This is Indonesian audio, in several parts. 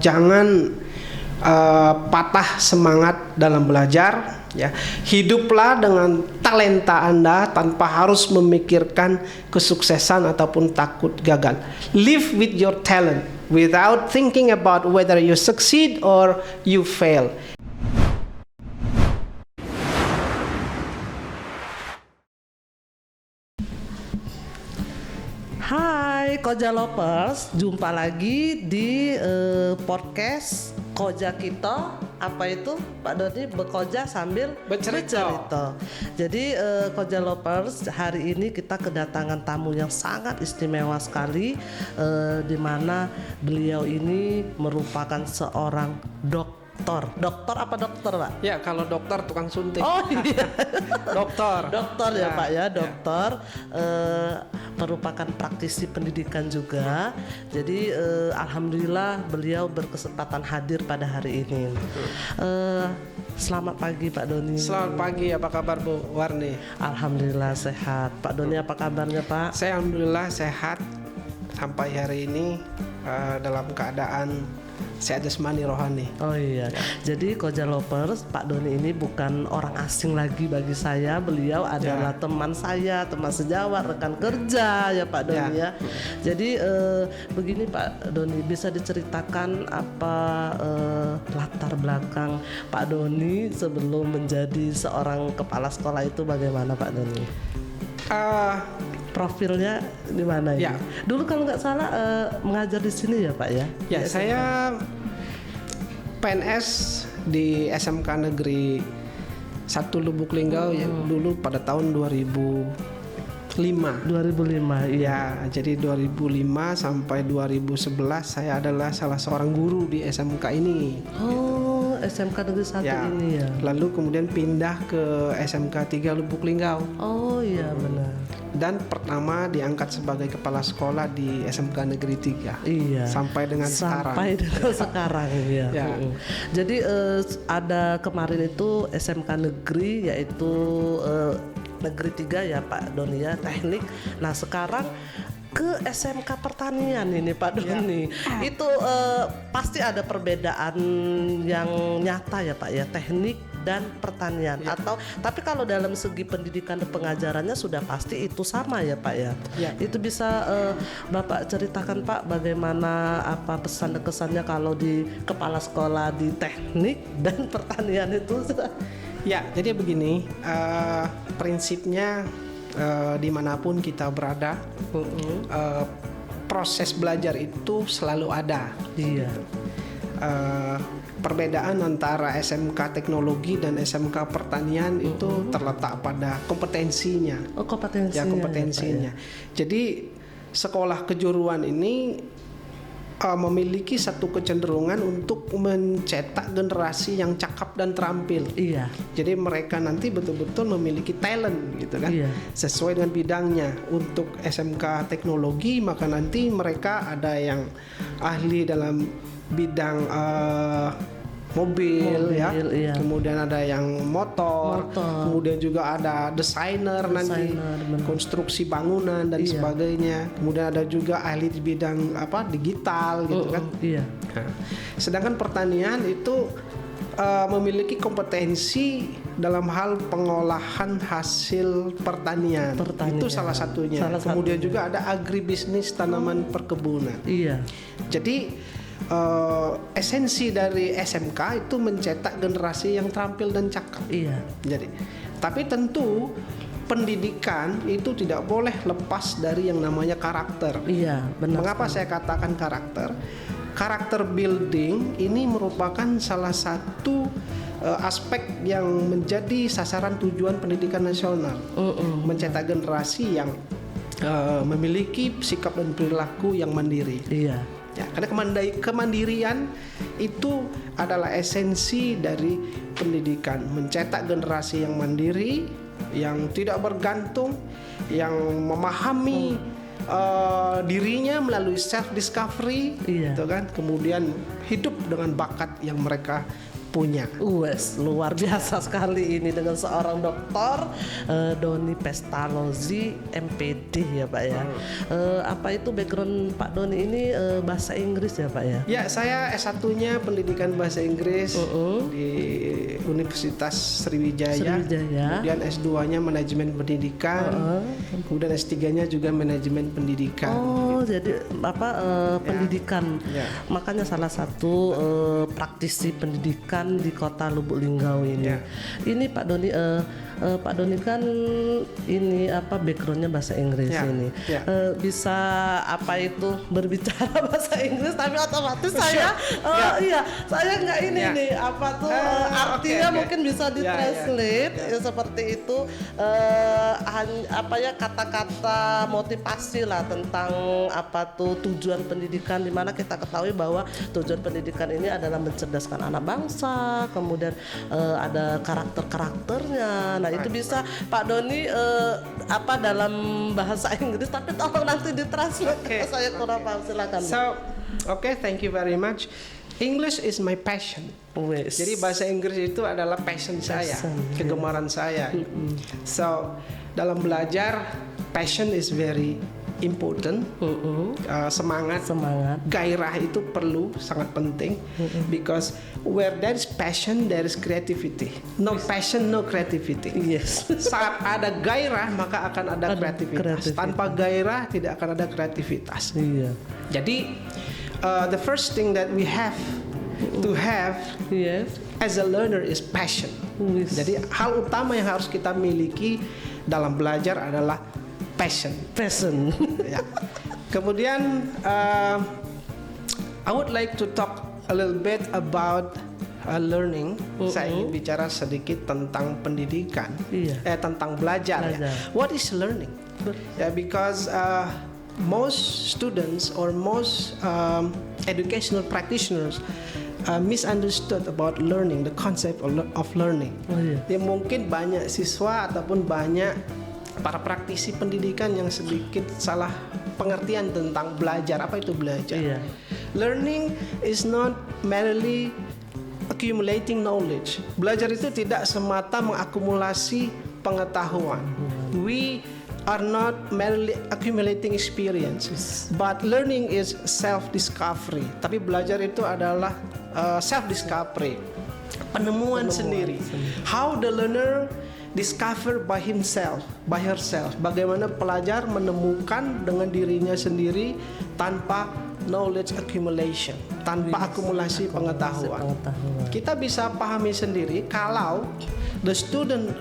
jangan patah semangat dalam belajar, ya. Hiduplah dengan talenta Anda tanpa harus memikirkan kesuksesan ataupun takut gagal. Live with your talent without thinking about whether you succeed or you fail. Hai Koja Lovers, jumpa lagi di podcast Koja kita. Apa itu Pak Doni? Bekoja sambil bercerita. Jadi Koja Lovers, hari ini kita kedatangan tamu yang sangat istimewa sekali, di mana beliau ini merupakan seorang dokter apa dokter Pak? Ya, kalau dokter tukang suntik. Oh iya. dokter ya Pak ya, dokter. Merupakan praktisi pendidikan juga. Jadi alhamdulillah beliau berkesempatan hadir pada hari ini. Selamat pagi Pak Doni. Selamat pagi, apa kabar Bu Warni? Alhamdulillah sehat. Pak Doni apa kabarnya Pak? Saya alhamdulillah sehat sampai hari ini, dalam keadaan sehat jasmani rohani. Oh iya. Jadi Koja Lovers, Pak Doni ini bukan orang asing lagi bagi saya. Beliau adalah teman saya, teman sejawat, rekan kerja ya Pak Doni ya. Jadi begini Pak Doni, bisa diceritakan apa latar belakang Pak Doni sebelum menjadi seorang kepala sekolah itu bagaimana Pak Doni? Profilnya di mana ya? Dulu kalau nggak salah mengajar di sini ya Pak ya? Ya, saya PNS di SMK Negeri 1 Lubuk Linggau ya, dulu pada tahun 2005. 2005 ya. Jadi 2005 sampai 2011 saya adalah salah seorang guru di SMK ini. Oh, SMK Negeri 1 ini ya. Lalu kemudian pindah ke SMK 3 Lubuk Linggau. Oh iya benar. Dan pertama diangkat sebagai kepala sekolah di SMK Negeri 3. Iya. Sampai dengan sekarang. Sampai dengan sekarang ya. Ya. Jadi ada kemarin itu SMK Negeri, yaitu Negeri 3 ya Pak Doni ya, teknik. Nah sekarang ke SMK Pertanian ini Pak Doni. Itu pasti ada perbedaan yang nyata ya Pak ya, teknik dan pertanian. Atau tapi kalau dalam segi pendidikan dan pengajarannya sudah pasti itu sama ya Pak ya. Itu bisa Bapak ceritakan Pak bagaimana apa pesan dan kesannya kalau di kepala sekolah di teknik dan pertanian itu. Ya, jadi begini, prinsipnya dimanapun kita berada, proses belajar itu selalu ada. Iya. Perbedaan antara SMK Teknologi dan SMK Pertanian itu terletak pada kompetensinya. Oh, kompetensinya. Kompetensinya. Jadi sekolah kejuruan ini memiliki satu kecenderungan untuk mencetak generasi yang cakap dan terampil. Iya. Jadi mereka nanti betul-betul memiliki talent gitu kan, sesuai dengan bidangnya. Untuk SMK Teknologi maka nanti mereka ada yang ahli dalam bidang mobil ya, kemudian ada yang motor, kemudian juga ada desainer nanti, konstruksi bangunan dan sebagainya, kemudian ada juga ahli di bidang digital gitu kan. Nah, sedangkan pertanian itu memiliki kompetensi dalam hal pengolahan hasil pertanian. Itu salah satunya. Kemudian juga ada agribisnis tanaman perkebunan. Iya. Jadi esensi dari SMK itu mencetak generasi yang terampil dan cakap. Iya. Jadi, tapi tentu pendidikan itu tidak boleh lepas dari yang namanya karakter. Iya, benar. Mengapa saya katakan karakter? Karakter building ini merupakan salah satu aspek yang menjadi sasaran tujuan pendidikan nasional. Mencetak generasi yang memiliki sikap dan perilaku yang mandiri. Iya. Ya, karena kemandirian itu adalah esensi dari pendidikan, mencetak generasi yang mandiri, yang tidak bergantung, yang memahami dirinya melalui self discovery, gitu kan. Kemudian hidup dengan bakat yang mereka punya. Wes, luar biasa sekali ini dengan seorang dokter Doni Pestalozzi MPD ya Pak ya. Apa itu background Pak Doni ini bahasa Inggris ya Pak ya? Ya, saya S1-nya pendidikan bahasa Inggris di Universitas Sriwijaya. Kemudian S2-nya manajemen pendidikan. Kemudian S3-nya juga manajemen pendidikan. Oh, jadi apa pendidikan. Ya. Makanya salah satu praktisi pendidikan di kota Lubuk Linggau ini. Ya. Ini Pak Doni Pak Doni kan ini apa backgroundnya bahasa Inggris Ya. ini. Ya. Bisa apa itu berbicara bahasa Inggris tapi otomatis saya iya saya nggak ini Ya. nih apa tuh artinya mungkin bisa ditranslate ya, seperti itu apa ya kata-kata motivasi lah tentang apa tuh tujuan pendidikan, di mana kita ketahui bahwa tujuan pendidikan ini adalah mencerdaskan anak bangsa, kemudian ada karakternya. Nah itu bisa Pak Doni apa dalam bahasa Inggris tapi tolong nanti ditranslate. Saya kurang paham, silakan. So, thank you very much. English is my passion. Wes. Jadi bahasa Inggris itu adalah passion saya, kegemaran saya. So, dalam belajar, passion is very important. Semangat, gairah itu perlu, sangat penting. Because where there is passion, there is creativity. No passion, no creativity. Yes. Saat ada gairah, maka akan ada kreativitas. Tanpa gairah, tidak akan ada kreativitas. Iya. Jadi, the first thing that we have to have as a learner is passion. Jadi hal utama yang harus kita miliki dalam belajar adalah passion. Ya. Kemudian I would like to talk a little bit about learning. Saya ingin bicara sedikit tentang pendidikan, tentang belajar. Ya. What is learning? Because most students or most educational practitioners misunderstood about learning, the concept of learning. Ya, mungkin banyak siswa ataupun banyak para praktisi pendidikan yang sedikit salah pengertian tentang belajar. Apa itu belajar? Learning is not merely accumulating knowledge. Belajar itu tidak semata mengakumulasi pengetahuan. We are not merely accumulating experience, but learning is self-discovery. Tapi belajar itu adalah self-discovery, penemuan sendiri. How the learner discover by himself, by herself. Bagaimana pelajar menemukan dengan dirinya sendiri tanpa knowledge accumulation, tanpa akumulasi pengetahuan. Kita bisa pahami sendiri kalau the student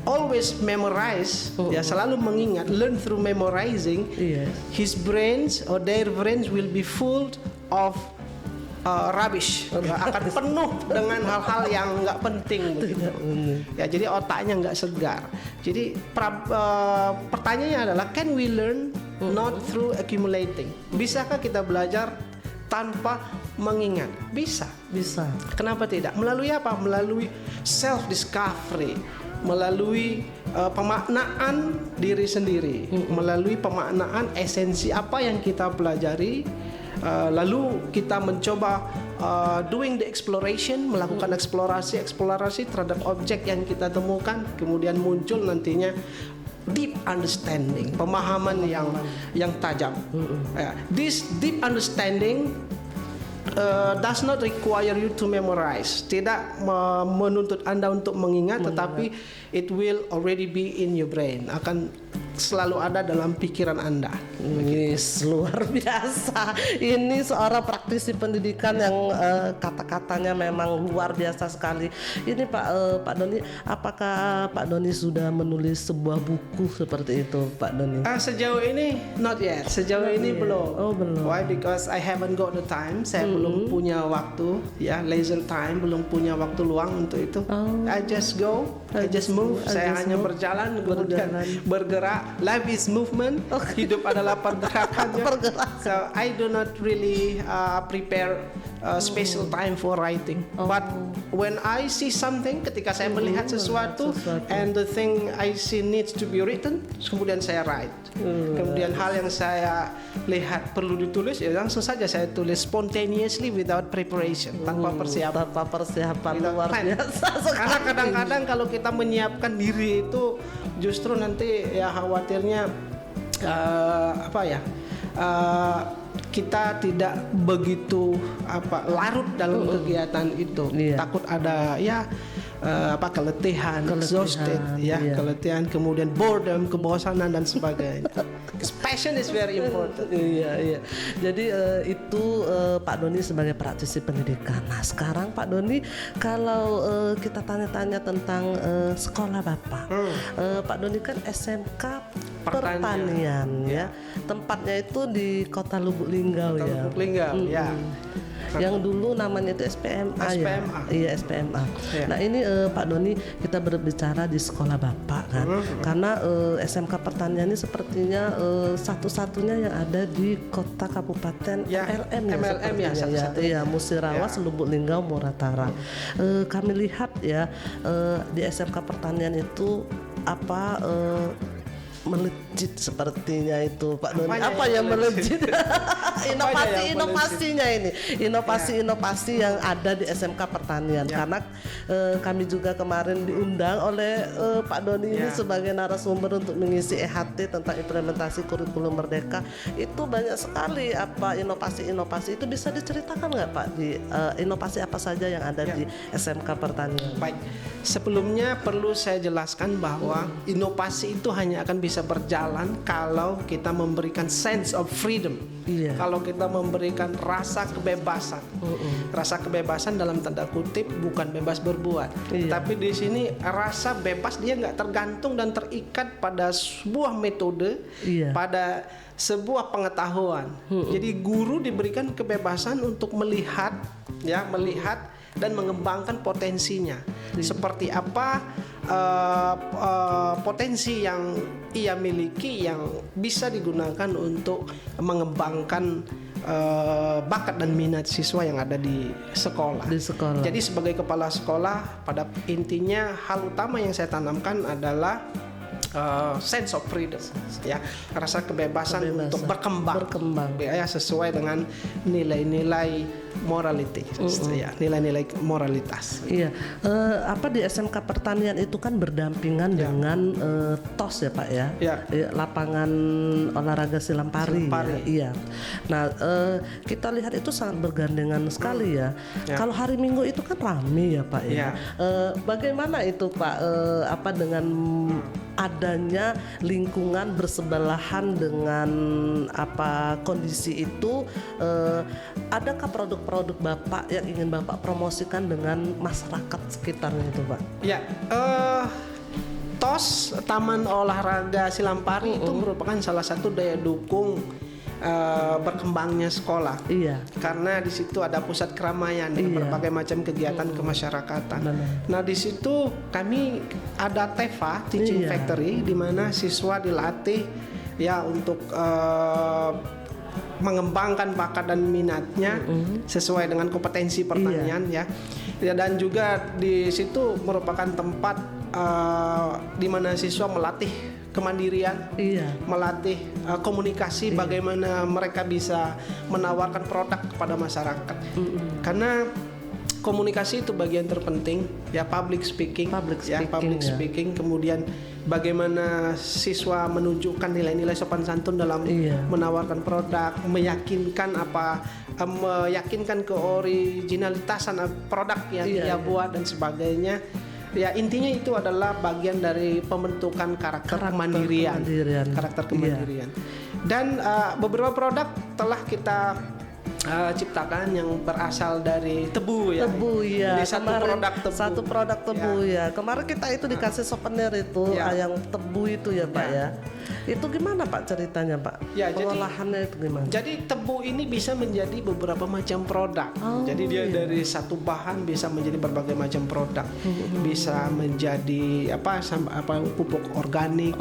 always memorize, ya selalu mengingat, learn through memorizing. His brains or their brains will be full of rubbish, akan penuh dengan hal-hal yang nggak penting begitu. Ya, jadi otaknya nggak segar. Jadi pertanyaannya adalah, can we learn not through accumulating? Bisakah kita belajar tanpa mengingat? Bisa. Kenapa tidak? Melalui apa? Melalui self discovery, melalui pemaknaan diri sendiri, melalui pemaknaan esensi apa yang kita pelajari. Lalu kita mencoba doing the exploration, melakukan eksplorasi terhadap objek yang kita temukan, kemudian muncul nantinya deep understanding, pemahaman yang tajam. This deep understanding does not require you to memorize, tidak menuntut Anda untuk mengingat, tetapi it will already be in your brain, akan selalu ada dalam pikiran Anda. Luar biasa. Ini seorang praktisi pendidikan yang kata-katanya memang luar biasa sekali. Ini Pak Doni, apakah Pak Doni sudah menulis sebuah buku seperti itu, Pak Doni? Sejauh ini not yet. Sejauh ini belum. Oh, belum. Why? Because I haven't got the time. Saya belum punya waktu, ya, leisure time, belum punya waktu luang untuk itu. I just go, I just move. Saya hanya berjalan, kemudian bergerak. Life is movement. Hidup adalah pergerakan. So I do not really prepare special time for writing. But when I see something, ketika saya melihat sesuatu, and the thing I see needs to be written, kemudian saya write. Kemudian hal yang saya lihat perlu ditulis, ya langsung saja saya tulis spontaneously without preparation, tanpa persiapan. Tanpa persiapan luar biasa. Karena kadang-kadang kalau kita menyiapkan diri itu justru nanti ya khawatirnya kita tidak begitu larut dalam kegiatan itu. Takut ada keletihan, exhausted, keletihan, kemudian boredom, kebosanan dan sebagainya. Passion is very important. Iya. Jadi itu Pak Doni sebagai praktisi pendidikan. Nah sekarang Pak Doni kalau kita tanya-tanya tentang sekolah Bapak, Pak Doni kan SMK Pertanian ya. Tempatnya itu di Kota Lubuk Linggau ya. Lubuk Linggau, ya. Yang dulu namanya itu SPMA. Ya. Iya SPMA. Ya. Nah ini Pak Doni kita berbicara di sekolah Bapak kan, karena SMK Pertanian ini sepertinya satu-satunya yang ada di kota kabupaten MLM ya. Iya Musirawas, Lubuk Linggau, Muratara. Kami lihat ya di SMK Pertanian itu melejit sepertinya itu Pak Doni. Apa yang melejit? Inovasinya ini, inovasi yang ada di SMK Pertanian. Karena kami juga kemarin diundang oleh Pak Doni ini sebagai narasumber untuk mengisi EHT tentang implementasi kurikulum Merdeka. Itu banyak sekali inovasi-inovasi itu, bisa diceritakan nggak Pak di inovasi apa saja yang ada di SMK Pertanian? Baik, sebelumnya perlu saya jelaskan bahwa inovasi itu hanya akan bisa berjalan kalau kita memberikan sense of freedom. Kalau kita memberikan rasa kebebasan. Rasa kebebasan dalam tanda kutip bukan bebas berbuat, tapi di sini rasa bebas dia nggak tergantung dan terikat pada sebuah metode, pada sebuah pengetahuan. Jadi guru diberikan kebebasan untuk melihat dan mengembangkan potensinya. Seperti apa potensi yang ia miliki yang bisa digunakan untuk mengembangkan bakat dan minat siswa yang ada di sekolah. Jadi sebagai kepala sekolah, pada intinya hal utama yang saya tanamkan adalah sense of freedom, rasa kebebasan untuk berkembang. Ya, sesuai dengan nilai-nilai morality, nilai-nilai moralitas. Iya, di SMK Pertanian itu kan berdampingan dengan TOS ya Pak ya, lapangan olahraga silampari. Iya. Nah, kita lihat itu sangat bergandengan sekali ya. Kalau hari Minggu itu kan ramai ya Pak ya. Bagaimana itu Pak? Dengan adanya lingkungan bersebelahan dengan kondisi itu, adakah produk-produk Bapak yang ingin Bapak promosikan dengan masyarakat sekitarnya itu Pak? Ya, TOS Taman Olahraga Silampari itu merupakan salah satu daya dukung berkembangnya sekolah. Karena di situ ada pusat keramaian dengan berbagai macam kegiatan kemasyarakatan. Nah, di situ kami ada TEFA Teaching Factory, di mana siswa dilatih untuk mengembangkan bakat dan minatnya sesuai dengan kompetensi pertanian dan juga di situ merupakan tempat di mana siswa melatih kemandirian, melatih komunikasi, bagaimana mereka bisa menawarkan produk kepada masyarakat. Karena komunikasi itu bagian terpenting, public speaking, kemudian bagaimana siswa menunjukkan nilai-nilai sopan santun dalam menawarkan produk, meyakinkan keoriginalitasan produk yang ia buat dan sebagainya. Ya, intinya itu adalah bagian dari pembentukan karakter kemandirian. Dan beberapa produk telah kita ciptakan yang berasal dari tebu ya. Jadi satu produk tebu ya. Kemarin kita itu dikasih souvenir itu yang tebu itu ya Pak ya. Itu gimana Pak ceritanya Pak? Pengolahannya itu gimana? Jadi tebu ini bisa menjadi beberapa macam produk. Jadi dia dari satu bahan bisa menjadi berbagai macam produk. Bisa menjadi pupuk organik,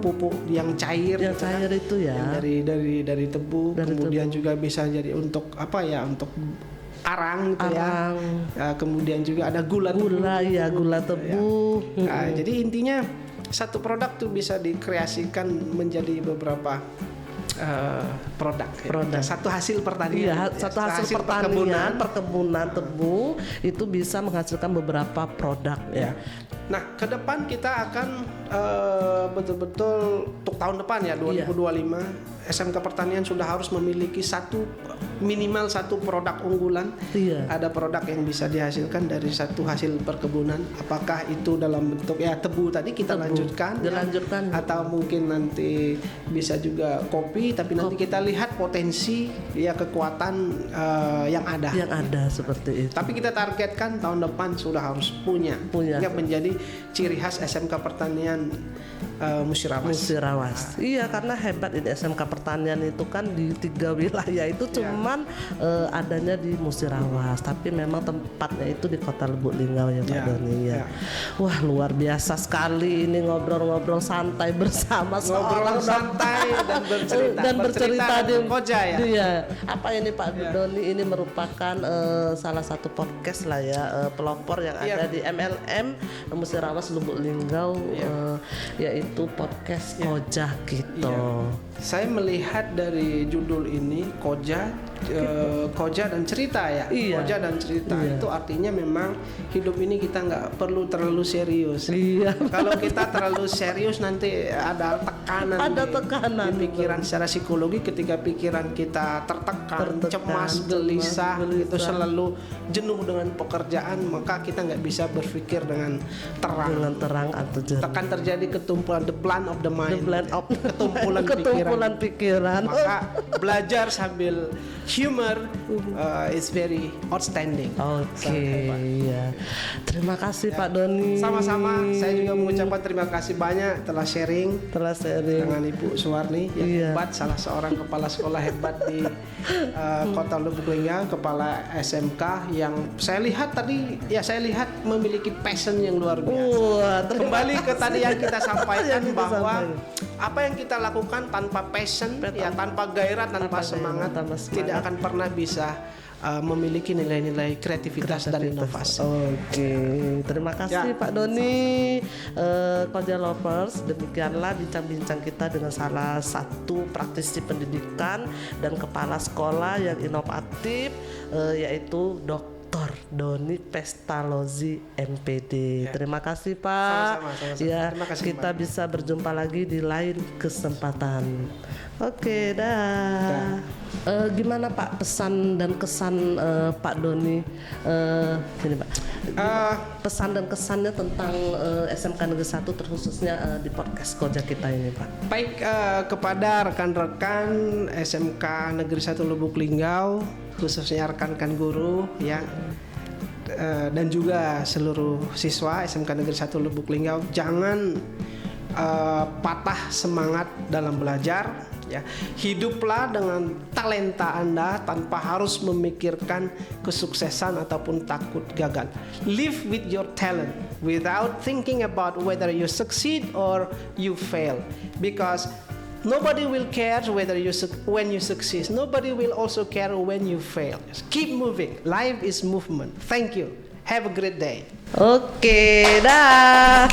pupuk yang cair. Yang cair itu ya. Yang dari tebu. Kemudian juga bisa jadi untuk untuk arang gitu ya. Kemudian juga ada gula tebu. Nah, jadi intinya satu produk tuh bisa dikreasikan menjadi beberapa produk. Satu hasil pertanian. Satu hasil perkebunan tebu itu bisa menghasilkan beberapa produk ya. Nah, ke depan kita akan betul-betul untuk tahun depan ya 2025 SMK Pertanian sudah harus memiliki minimal satu produk unggulan. Ada produk yang bisa dihasilkan dari satu hasil perkebunan. Apakah itu dalam bentuk tebu tadi kita lanjutkan atau mungkin nanti bisa juga kopi, tapi nanti kita lihat potensi kekuatan yang ada seperti itu. Tapi kita targetkan tahun depan sudah harus punya. Yang menjadi ciri khas SMK Pertanian Musirawas. Iya, karena hebat ini SMK Pertanian itu kan di 3 wilayah itu cuman adanya di Musirawas, tapi memang tempatnya itu di Kota Lubuk Linggau ya Pak Doni ya. Wah, luar biasa sekali ini ngobrol-ngobrol santai bersama seorang santai dan bercerita di Koja ya. Iya. Apa ini Pak Doni ini merupakan salah satu podcast lah ya, pelopor yang ada di MLM Musirawas Lubuk Linggau, yaitu podcast Koja gitu. Saya melihat dari judul ini Koja dan cerita ya. Koja dan cerita itu artinya memang hidup ini kita nggak perlu terlalu serius. Kalau kita terlalu serius nanti ada tekanan di pikiran secara psikologi. Ketika pikiran kita tertekan, cemas, gelisah itu selalu jenuh dengan pekerjaan, maka kita nggak bisa berpikir dengan terang atau jernih. Akan terjadi ketumpulan, the blunt of the mind, ketumpulan pikiran. Maka belajar sambil humor is very outstanding. Ya. Terima kasih Pak Doni. Sama-sama. Saya juga mengucapkan terima kasih banyak telah sharing dengan Ibu Suwarni yang hebat, salah seorang kepala sekolah hebat di Kota Lubuk Linggau, kepala SMK yang saya lihat memiliki passion yang luar biasa. Kembali ke tadi yang kita sampaikan bahwa apa yang kita lakukan tanpa passion, tanpa gairah, tanpa semangat, tidak akan pernah bisa memiliki nilai-nilai kreativitas dan inovasi. Terima kasih Pak Doni. Koja Lovers, demikianlah bincang-bincang kita dengan salah satu praktisi pendidikan dan kepala sekolah yang inovatif, yaitu Dr. Doni Pestalozzi MPD. Terima kasih Pak. Sama-sama. Terima kasih, kita bisa berjumpa lagi di lain kesempatan. Dah. Gimana Pak pesan dan kesan Pak Doni gini Pak, pesan dan kesannya tentang SMK Negeri 1 terkhususnya di podcast Koja kita ini Pak? Baik, kepada rekan-rekan SMK Negeri 1 Lubuk Linggau, khususnya rekan-rekan guru ya, dan juga seluruh siswa SMK Negeri 1 Lubuk Linggau, jangan patah semangat dalam belajar. Hiduplah dengan talenta Anda tanpa harus memikirkan kesuksesan ataupun takut gagal. Live with your talent without thinking about whether you succeed or you fail, because nobody will care when you succeed. Nobody will also care when you fail. Just keep moving. Life is movement. Thank you. Have a great day. Dah.